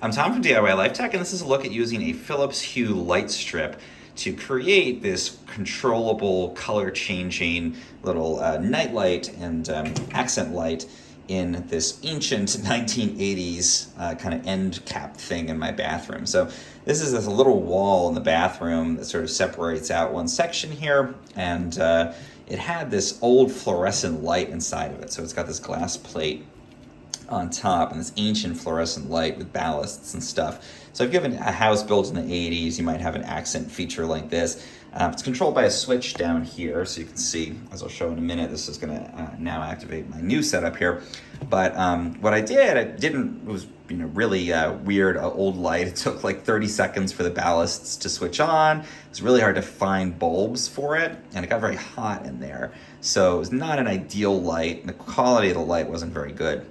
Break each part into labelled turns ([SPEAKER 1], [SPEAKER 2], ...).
[SPEAKER 1] I'm Tom from DIY Life Tech, and this is a look at using a Philips Hue light strip to create this controllable color changing little night light and accent light in this ancient 1980s kind of end cap thing in my bathroom. So this is this little wall in the bathroom that sort of separates out one section here, and it had this old fluorescent light inside of it. So it's got this glass plate on top and this ancient fluorescent light with ballasts and stuff. So if you have a house built in the 80s, you might have an accent feature like this. It's controlled by a switch down here, so you can see, as I'll show in a minute, this is gonna now activate my new setup here. But what I did, it was really weird, old light. It took like 30 seconds for the ballasts to switch on. It's really hard to find bulbs for it, and it got very hot in there. So it was not an ideal light, and the quality of the light wasn't very good.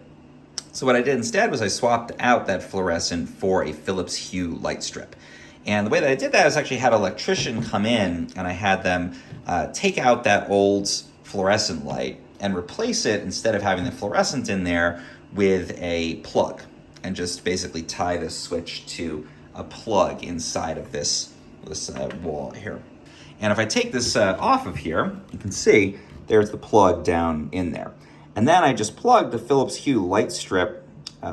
[SPEAKER 1] So what I did instead was I swapped out that fluorescent for a Philips Hue light strip. And the way that I did that is actually had an electrician come in, and I had them take out that old fluorescent light and replace it, instead of having the fluorescent in there, with a plug, and just basically tie this switch to a plug inside of this wall here. And if I take this off of here, you can see there's the plug down in there. And then I just plug the Philips Hue light strip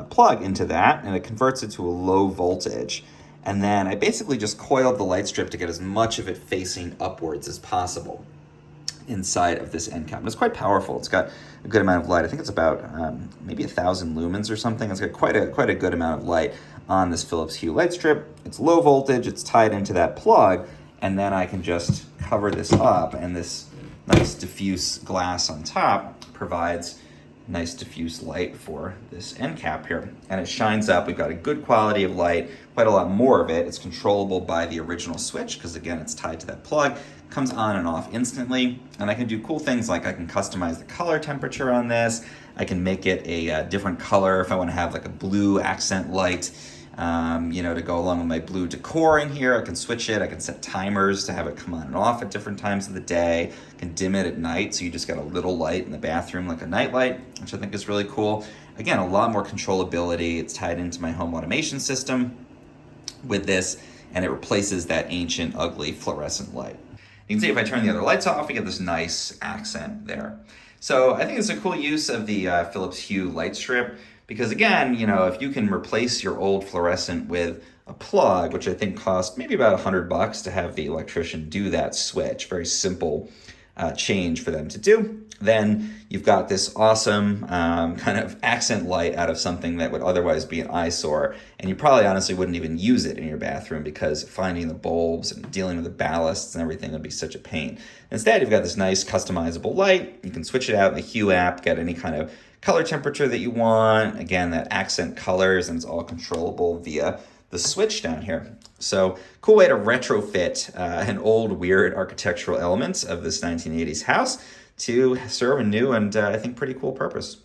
[SPEAKER 1] plug into that, and it converts it to a low voltage. And then I basically just coiled the light strip to get as much of it facing upwards as possible inside of this end cap. And it's quite powerful. It's got a good amount of light. I think it's about maybe 1,000 lumens or something. It's got quite a good amount of light on this Philips Hue light strip. It's low voltage. It's tied into that plug. And then I can just cover this up, and this nice diffuse glass on top provides nice diffuse light for this end cap here. And it shines up. We've got a good quality of light, quite a lot more of it. It's controllable by the original switch, because again, it's tied to that plug. Comes on and off instantly. And I can do cool things like I can customize the color temperature on this. I can make it a different color if I want to have like a blue accent light, to go along with my blue decor in here. I can switch it. I can set timers to have it come on and off at different times of the day. I can dim it at night, so you just got a little light in the bathroom like a night light, which I think is really cool. Again, a lot more controllability. It's tied into my home automation system with this, and it replaces that ancient, ugly fluorescent light. You can see if I turn the other lights off, we get this nice accent there. So I think it's a cool use of the Philips Hue light strip, because again, if you can replace your old fluorescent with a plug, which I think cost maybe about $100 to have the electrician do that switch, very simple change for them to do, then you've got this awesome kind of accent light out of something that would otherwise be an eyesore, and you probably honestly wouldn't even use it in your bathroom, because finding the bulbs and dealing with the ballasts and everything would be such a pain. Instead, you've got this nice customizable light. You can switch it out in the Hue app, get any kind of color temperature that you want. Again, that accent colors, and it's all controllable via the switch down here. So cool way to retrofit an old weird architectural elements of this 1980s house to serve a new and I think pretty cool purpose.